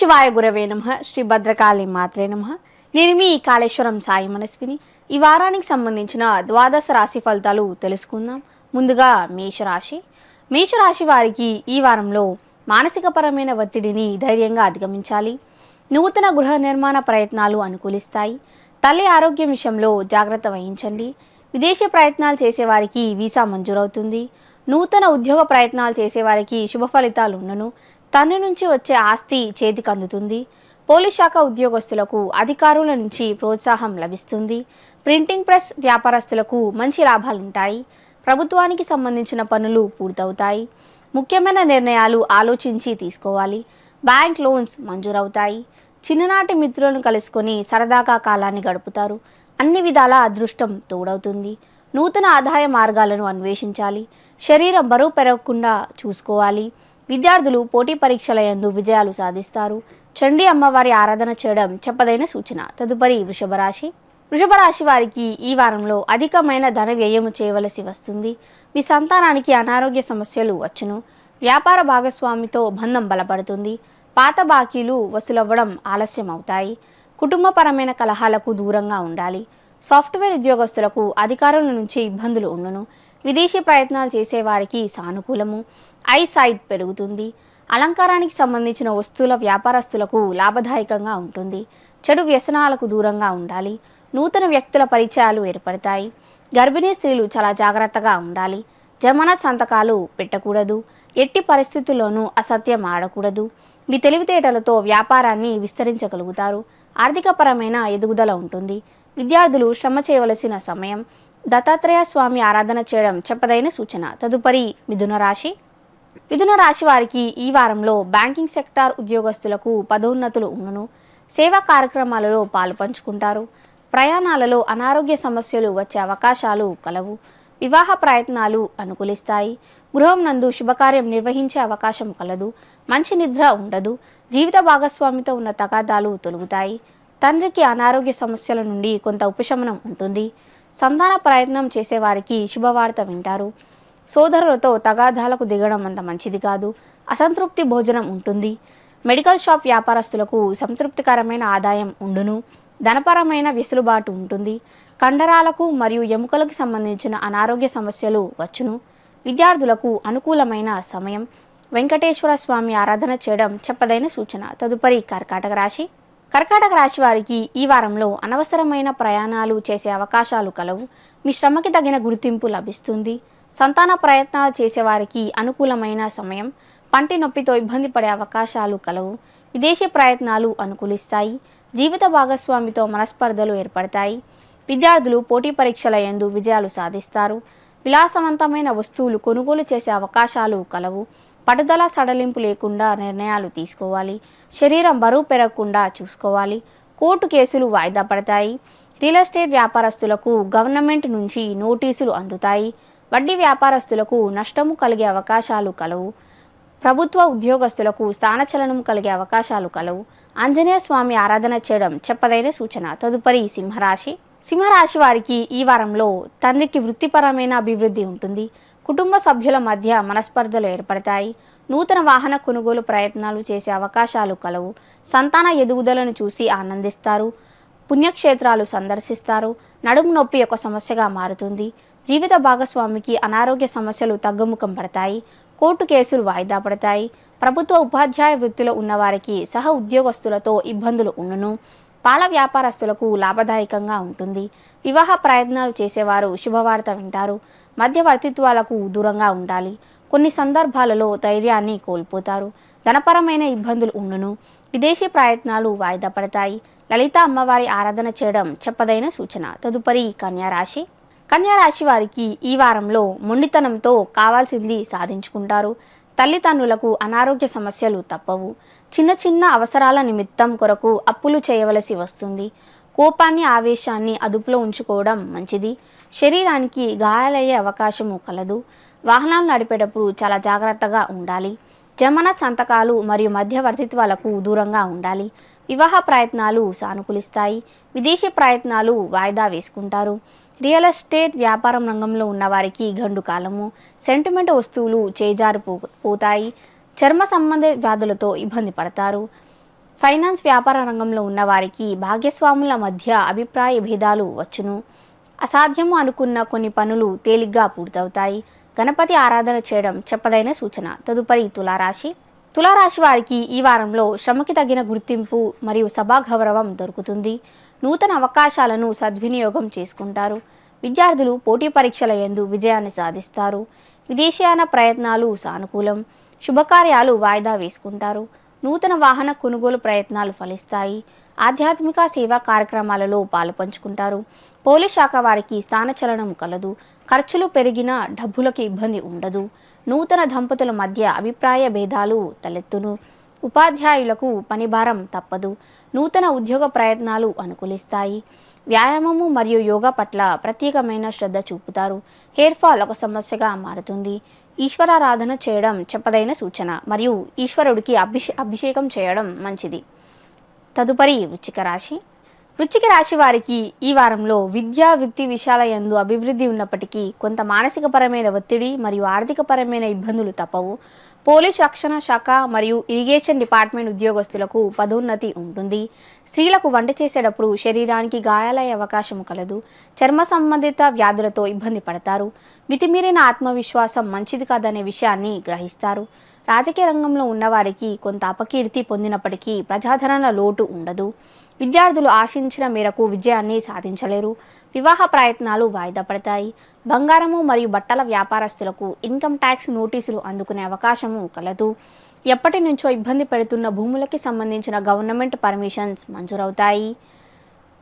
శివాయ గురవే నమః. శ్రీ భద్రకాళి మాత్రే నమః. నేను మీ కాళేశ్వరం సాయి మనస్విని. ఈ వారానికి సంబంధించిన ద్వాదశ రాశి ఫలితాలు తెలుసుకుందాం. ముందుగా మేషరాశి. మేషరాశి వారికి ఈ వారంలో మానసికపరమైన ఒత్తిడిని ధైర్యంగా అధిగమించాలి. నూతన గృహ నిర్మాణ ప్రయత్నాలు అనుకూలిస్తాయి. తల్లి ఆరోగ్యం విషయంలో జాగ్రత్త వహించండి. విదేశీ ప్రయత్నాలు చేసేవారికి వీసా మంజూరవుతుంది. నూతన ఉద్యోగ ప్రయత్నాలు చేసేవారికి శుభ ఫలితాలు ఉన్నను. తండ్రి నుంచి వచ్చే ఆస్తి చేతికి అందుతుంది. పోలీస్ శాఖ ఉద్యోగస్తులకు అధికారుల నుంచి ప్రోత్సాహం లభిస్తుంది. ప్రింటింగ్ ప్రెస్ వ్యాపారస్తులకు మంచి లాభాలుంటాయి. ప్రభుత్వానికి సంబంధించిన పనులు పూర్తవుతాయి. ముఖ్యమైన నిర్ణయాలు ఆలోచించి తీసుకోవాలి. బ్యాంక్ లోన్స్ మంజూరవుతాయి. చిన్ననాటి మిత్రులను కలుసుకొని సరదాగా కాలాన్ని గడుపుతారు. అన్ని విధాల అదృష్టం తోడవుతుంది. నూతన ఆదాయ మార్గాలను అన్వేషించాలి. శరీరం బరువు పెరగకుండా చూసుకోవాలి. విద్యార్థులు పోటీ పరీక్షల యందు విజయాలు సాధిస్తారు. చండీ అమ్మవారి ఆరాధన చేయడం చెప్పదైన సూచన. తదుపరి వృషభరాశి. వృషభరాశి వారికి ఈ వారంలో అధికమైన ధన వ్యయము చేయవలసి వస్తుంది. మీ సంతానానికి అనారోగ్య సమస్యలు వచ్చును. వ్యాపార భాగస్వామితో బంధం బలపడుతుంది. పాత బాకీలు వసూలవ్వడం ఆలస్యం అవుతాయి. కుటుంబపరమైన కలహాలకు దూరంగా ఉండాలి. సాఫ్ట్వేర్ ఉద్యోగస్తులకు అధికారుల నుంచి ఇబ్బందులు ఉండును. విదేశీ ప్రయత్నాలు చేసేవారికి సానుకూలము. ఐసైట్ పెరుగుతుంది. అలంకారానికి సంబంధించిన వస్తువుల వ్యాపారస్తులకు లాభదాయకంగా ఉంటుంది. చెడు వ్యసనాలకు దూరంగా ఉండాలి. నూతన వ్యక్తుల పరిచయాలు ఏర్పడతాయి. గర్భిణీ స్త్రీలు చాలా జాగ్రత్తగా ఉండాలి. జమానత్ సంతకాలు పెట్టకూడదు. ఎట్టి పరిస్థితుల్లోనూ అసత్యం ఆడకూడదు. మీ తెలివితేటలతో వ్యాపారాన్ని విస్తరించగలుగుతారు. ఆర్థికపరమైన ఎదుగుదల ఉంటుంది. విద్యార్థులు శ్రమ చేయవలసిన సమయం. దత్తాత్రేయ స్వామి ఆరాధన చేయడం చెప్పదైన సూచన. తదుపరి మిథున రాశి. మిథున రాశి వారికి ఈ వారంలో బ్యాంకింగ్ సెక్టార్ ఉద్యోగస్తులకు పదోన్నతులు ఉన్నను. సేవా కార్యక్రమాలలో పాలు పంచుకుంటారు. ప్రయాణాలలో అనారోగ్య సమస్యలు వచ్చే అవకాశాలు కలవు. వివాహ ప్రయత్నాలు అనుకూలిస్తాయి. గృహం నందు శుభకార్యం నిర్వహించే అవకాశం కలదు. మంచి నిద్ర ఉండదు. జీవిత భాగస్వామితో ఉన్న తగాదాలు తొలగుతాయి. తండ్రికి అనారోగ్య సమస్యల నుండి కొంత ఉపశమనం ఉంటుంది. సంతాన ప్రయత్నం చేసేవారికి శుభవార్త వింటారు. సోదరులతో తగాదాలకు దిగడం అంత మంచిది కాదు. అసంతృప్తి భోజనం ఉంటుంది. మెడికల్ షాప్ వ్యాపారస్తులకు సంతృప్తికరమైన ఆదాయం ఉండును. ధనపరమైన వెసులుబాటు ఉంటుంది. కండరాలకు మరియు ఎముకలకు సంబంధించిన అనారోగ్య సమస్యలు వచ్చును. విద్యార్థులకు అనుకూలమైన సమయం. వెంకటేశ్వర స్వామి ఆరాధన చేయడం చెప్పదైన సూచన. తదుపరి కర్కాటక రాశి. కర్కాటక రాశి వారికి ఈ వారంలో అనవసరమైన ప్రయాణాలు చేసే అవకాశాలు కలవు. మీ శ్రమకి తగిన గుర్తింపు లభిస్తుంది. సంతాన ప్రయత్నాలు చేసేవారికి అనుకూలమైన సమయం. పంటి నొప్పితో ఇబ్బంది పడే అవకాశాలు కలవు. విదేశీ ప్రయత్నాలు అనుకూలిస్తాయి. జీవిత భాగస్వామితో మనస్పర్ధలు ఏర్పడతాయి. విద్యార్థులు పోటీ పరీక్షల యందు విజయాలు సాధిస్తారు. విలాసవంతమైన వస్తువులు కొనుగోలు చేసే అవకాశాలు కలవు. పట్టుదల సడలింపు లేకుండా నిర్ణయాలు తీసుకోవాలి. శరీరం బరువు పెరగకుండా చూసుకోవాలి. కోర్టు కేసులు వాయిదా పడతాయి. రియల్ ఎస్టేట్ వ్యాపారస్తులకు గవర్నమెంట్ నుంచి నోటీసులు అందుతాయి. వడ్డీ వ్యాపారస్తులకు నష్టము కలిగే అవకాశాలు కలవు. ప్రభుత్వ ఉద్యోగస్తులకు స్థానచలనం కలిగే అవకాశాలు కలవు. ఆంజనేయ స్వామి ఆరాధన చేయడం చెప్పదైన సూచన. తదుపరి సింహరాశి. సింహరాశి వారికి ఈ వారంలో తండ్రికి వృత్తిపరమైన అభివృద్ధి ఉంటుంది. కుటుంబ సభ్యుల మధ్య మనస్పర్ధలు ఏర్పడతాయి. నూతన వాహన కొనుగోలు ప్రయత్నాలు చేసే అవకాశాలు కలవు. సంతాన ఎదుగుదలను చూసి ఆనందిస్తారు. పుణ్యక్షేత్రాలు సందర్శిస్తారు. నడుము నొప్పి ఒక సమస్యగా మారుతుంది. జీవిత భాగస్వామికి అనారోగ్య సమస్యలు తగ్గుముఖం పడతాయి. కోర్టు కేసులు వాయిదా పడతాయి. ప్రభుత్వ ఉపాధ్యాయ వృత్తిలో ఉన్నవారికి సహ ఉద్యోగస్తులతో ఇబ్బందులు ఉండును. పాల వ్యాపారస్తులకు లాభదాయకంగా ఉంటుంది. వివాహ ప్రయత్నాలు చేసేవారు శుభవార్త వింటారు. మధ్యవర్తిత్వాలకు దూరంగా ఉండాలి. కొన్ని సందర్భాలలో ధైర్యాన్ని కోల్పోతారు. ధనపరమైన ఇబ్బందులు ఉండును. విదేశీ ప్రయత్నాలు వాయిదా పడతాయి. లలిత అమ్మవారి ఆరాధన చేయడం చెప్పదైన సూచన. తదుపరి కన్యారాశి. కన్యారాశి వారికి ఈ వారంలో మొండితనంతో కావాల్సింది సాధించుకుంటారు. తల్లిదండ్రులకు అనారోగ్య సమస్యలు తప్పవు. చిన్న చిన్న అవసరాల నిమిత్తం కొరకు అప్పులు చేయవలసి వస్తుంది. కోపాన్ని ఆవేశాన్ని అదుపులో ఉంచుకోవడం మంచిది. శరీరానికి గాయాలయ్యే అవకాశము కలదు. వాహనాలు నడిపేటప్పుడు చాలా జాగ్రత్తగా ఉండాలి. జమానత్ సంతకాలు మరియు మధ్యవర్తిత్వాలకు దూరంగా ఉండాలి. వివాహ ప్రయత్నాలు సానుకూలిస్తాయి. విదేశీ ప్రయత్నాలు వాయిదా వేసుకుంటారు. రియల్ ఎస్టేట్ వ్యాపారం రంగంలో ఉన్నవారికి గండు కాలము. సెంటిమెంట్ వస్తువులు చేజారిపోతాయి. చర్మ సంబంధ వ్యాధులతో ఇబ్బంది పడతారు. ఫైనాన్స్ వ్యాపార రంగంలో ఉన్నవారికి భాగస్వాముల మధ్య అభిప్రాయ భేదాలు వచ్చును. అసాధ్యము అనుకున్న కొన్ని పనులు తేలిగ్గా పూర్తవుతాయి. గణపతి ఆరాధన చేయడం చెప్పదైన సూచన. తదుపరి తులారాశి. తులారాశి వారికి ఈ వారంలో శ్రమకి తగిన గుర్తింపు మరియు సభాగౌరవం దొరుకుతుంది. నూతన అవకాశాలను సద్వినియోగం చేసుకుంటారు. విద్యార్థులు పోటీ పరీక్షల యందు విజయాన్ని సాధిస్తారు. విదేశీయాన ప్రయత్నాలు సానుకూలం. శుభకార్యాలు వాయిదా వేసుకుంటారు. నూతన వాహన కొనుగోలు ప్రయత్నాలు ఫలిస్తాయి. ఆధ్యాత్మిక సేవా కార్యక్రమాలలో పాలుపంచుకుంటారు. పోలీస్ శాఖ వారికి స్థానచలనం కలదు. ఖర్చులు పెరిగిన డబ్బులకు ఇబ్బంది ఉండదు. నూతన దంపతుల మధ్య అభిప్రాయ భేదాలు తలెత్తును. ఉపాధ్యాయులకు పనిభారం తప్పదు. నూతన ఉద్యోగ ప్రయత్నాలు అనుకూలిస్తాయి. వ్యాయామము మరియు యోగా పట్ల ప్రత్యేకమైన శ్రద్ధ చూపుతారు. హెయిర్ ఫాల్ ఒక సమస్యగా మారుతుంది. ఈశ్వరారాధన చేయడం చెప్పదైన సూచన మరియు ఈశ్వరుడికి అభిషేకం చేయడం మంచిది. తదుపరి వృశ్చిక రాశి. వృశ్చిక రాశి వారికి ఈ వారంలో విద్యా వృత్తి విషయాల యందు అభివృద్ధి ఉన్నప్పటికీ కొంత మానసికపరమైన ఒత్తిడి మరియు ఆర్థికపరమైన ఇబ్బందులు తప్పవు. పోలీస్ రక్షణ శాఖ మరియు ఇరిగేషన్ డిపార్ట్మెంట్ ఉద్యోగస్తులకు పదోన్నతి ఉంటుంది. స్త్రీలకు వంట చేసేటప్పుడు శరీరానికి గాయాలయ్యే అవకాశం కలదు. చర్మ సంబంధిత వ్యాధులతో ఇబ్బంది పడతారు. మితిమీరిన ఆత్మవిశ్వాసం మంచిది కాదనే విషయాన్ని గ్రహిస్తారు. రాజకీయ రంగంలో ఉన్నవారికి కొంత అపకీర్తి పొందినప్పటికీ ప్రజాదరణ లోటు ఉండదు. విద్యార్థులు ఆశించిన మేరకు విజయాన్ని సాధించలేరు. వివాహ ప్రయత్నాలు వాయిదా పడతాయి. బంగారము మరియు బట్టల వ్యాపారస్తులకు ఇన్కమ్ ట్యాక్స్ నోటీసులు అందుకునే అవకాశము కలదు. ఎప్పటి నుంచో ఇబ్బంది పెడుతున్న భూములకి సంబంధించిన గవర్నమెంట్ పర్మిషన్స్ మంజూరవుతాయి.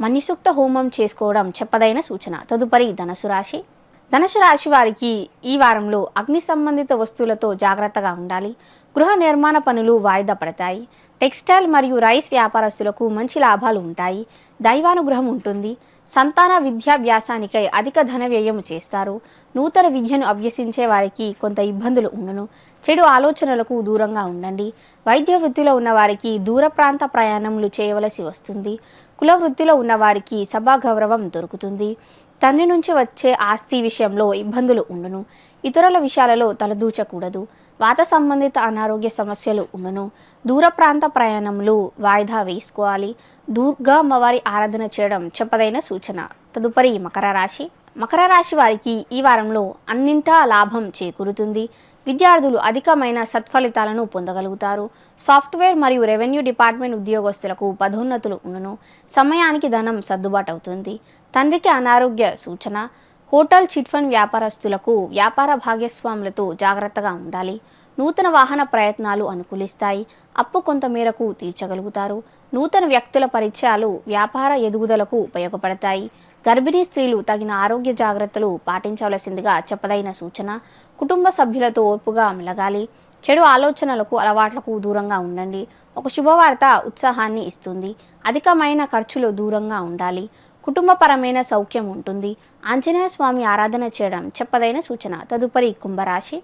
మణిసూక్త హోమం చేసుకోవడం చెప్పదైన సూచన. తదుపరి ధనుసు రాశి. ధనుసు రాశి వారికి ఈ వారంలో అగ్ని సంబంధిత వస్తువులతో జాగ్రత్తగా ఉండాలి. గృహ నిర్మాణ పనులు వాయిదా పడతాయి. టెక్స్టైల్ మరియు రైస్ వ్యాపారస్తులకు మంచి లాభాలు ఉంటాయి. దైవానుగ్రహం ఉంటుంది. సంతాన విద్యాభ్యాసానికై అధిక ధన వ్యయం చేస్తారు. నూతన విద్యను అభ్యసించే వారికి కొంత ఇబ్బందులు ఉండును. చెడు ఆలోచనలకు దూరంగా ఉండండి. వైద్య వృత్తిలో ఉన్నవారికి దూర ప్రాంత ప్రయాణములు చేయవలసి వస్తుంది. కుల వృత్తిలో ఉన్నవారికి సభా గౌరవం దొరుకుతుంది. తండ్రి నుంచి వచ్చే ఆస్తి విషయంలో ఇబ్బందులు ఉండును. ఇతరుల విషయాలలో తలదూచకూడదు. వాత సంబంధిత అనారోగ్య సమస్యలు ఉండును. దూర ప్రాంత ప్రయాణములు వాయిదా వేసుకోవాలి. దుర్గా అమ్మవారి ఆరాధన చేయడం చెప్పదైన సూచన. తదుపరి మకర రాశి. మకర రాశి వారికి ఈ వారంలో అన్నింటా లాభం చేకూరుతుంది. విద్యార్థులు అధికమైన సత్ఫలితాలను పొందగలుగుతారు. సాఫ్ట్వేర్ మరియు రెవెన్యూ డిపార్ట్మెంట్ ఉద్యోగస్తులకు పదోన్నతులు ఉండును. సమయానికి ధనం సర్దుబాటు అవుతుంది. తండ్రికి అనారోగ్య సూచన. హోటల్ చిట్ ఫండ్ వ్యాపారస్తులకు వ్యాపార భాగస్వాములతో జాగ్రత్తగా ఉండాలి. నూతన వాహన ప్రయత్నాలు అనుకూలిస్తాయి. అప్పు కొంత మేరకు తీర్చగలుగుతారు. నూతన వ్యక్తుల పరిచయాలు వ్యాపార ఎదుగుదలకు ఉపయోగపడతాయి. గర్భిణీ స్త్రీలు తగిన ఆరోగ్య జాగ్రత్తలు పాటించవలసిందిగా చెప్పదైన సూచన. కుటుంబ సభ్యులతో ఓర్పుగా మెలగాలి. చెడు ఆలోచనలకు అలవాట్లకు దూరంగా ఉండండి. ఒక శుభవార్త ఉత్సాహాన్ని ఇస్తుంది. అధికమైన ఖర్చులు దూరంగా ఉండాలి. కుటుంబపరమైన సౌఖ్యం ఉంటుంది. ఆంజనేయ స్వామి ఆరాధన చేయడం చెప్పదైన సూచన. తదుపరి కుంభరాశి.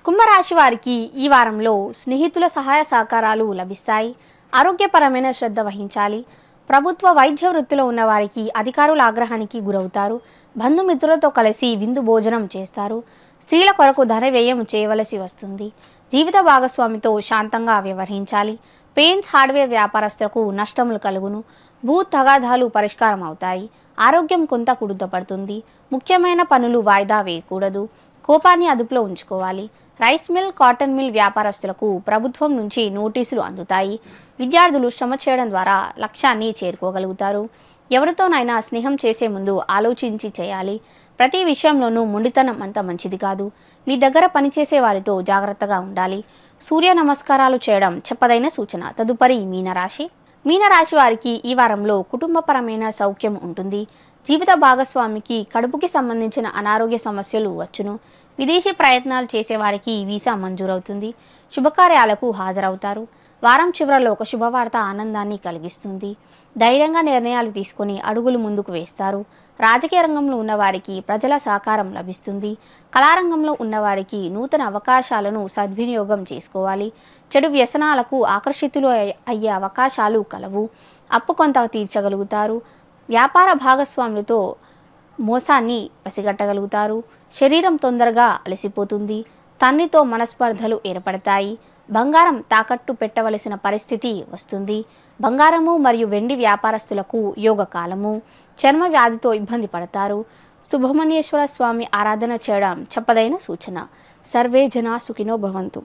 కుంభరాశి వారికి ఈ వారంలో స్నేహితుల సహాయ సహకారాలు లభిస్తాయి. ఆరోగ్యపరమైన శ్రద్ధ వహించాలి. ప్రభుత్వ వైద్య వృత్తిలో ఉన్నవారికి అధికారుల ఆగ్రహానికి గురవుతారు. బంధుమిత్రులతో కలిసి విందు భోజనం చేస్తారు. స్త్రీల కొరకు ధన వ్యయం చేయవలసి వస్తుంది. జీవిత భాగస్వామితో శాంతంగా వ్యవహరించాలి. పెయింట్స్ హార్డ్వేర్ వ్యాపారస్తులకు నష్టములు కలుగును. భూ తగాదాలు పరిష్కారం అవుతాయి. ఆరోగ్యం కొంత కుదుటపడుతుంది. ముఖ్యమైన పనులు వాయిదా వేయకూడదు. కోపాన్ని అదుపులో ఉంచుకోవాలి. రైస్ మిల్, కాటన్ మిల్ వ్యాపారస్తులకు ప్రభుత్వం నుంచి నోటీసులు అందుతాయి. విద్యార్థులు శ్రమ చేయడం ద్వారా లక్ష్యాన్ని చేరుకోగలుగుతారు. ఎవరితోనైనా స్నేహం చేసే ముందు ఆలోచించి చేయాలి. ప్రతి విషయంలోనూ మొండితనం అంత మంచిది కాదు. మీ దగ్గర పనిచేసే వారితో జాగ్రత్తగా ఉండాలి. సూర్య నమస్కారాలు చేయడం చెప్పదైన సూచన. తదుపరి మీనరాశి. మీనరాశి వారికి ఈ వారంలో కుటుంబపరమైన సౌఖ్యం ఉంటుంది. జీవిత భాగస్వామికి కడుపుకి సంబంధించిన అనారోగ్య సమస్యలు వచ్చును. విదేశీ ప్రయత్నాలు చేసేవారికి వీసా మంజూరవుతుంది. శుభకార్యాలకు హాజరవుతారు. వారం చివరలో ఒక శుభవార్త ఆనందాన్ని కలిగిస్తుంది. ధైర్యంగా నిర్ణయాలు తీసుకుని అడుగులు ముందుకు వేస్తారు. రాజకీయ రంగంలో ఉన్నవారికి ప్రజల సహకారం లభిస్తుంది. కళారంగంలో ఉన్నవారికి నూతన అవకాశాలను సద్వినియోగం చేసుకోవాలి. చెడు వ్యసనాలకు ఆకర్షితులు అయ్యే అవకాశాలు కలవు. అప్పు కొంత తీర్చగలుగుతారు. వ్యాపార భాగస్వాములతో మోసాన్ని పసిగట్టగలుగుతారు. శరీరం తొందరగా అలసిపోతుంది. తండ్రితో మనస్పర్ధలు ఏర్పడతాయి. బంగారం తాకట్టు పెట్టవలసిన పరిస్థితి వస్తుంది. బంగారము మరియు వెండి వ్యాపారస్తులకు యోగకాలము. చర్మ వ్యాధితో ఇబ్బంది పడతారు. సుబ్రహ్మణ్యేశ్వర స్వామి ఆరాధన చేయడం చెప్పదైన సూచన. సర్వే జనా సుఖినో భవంతు.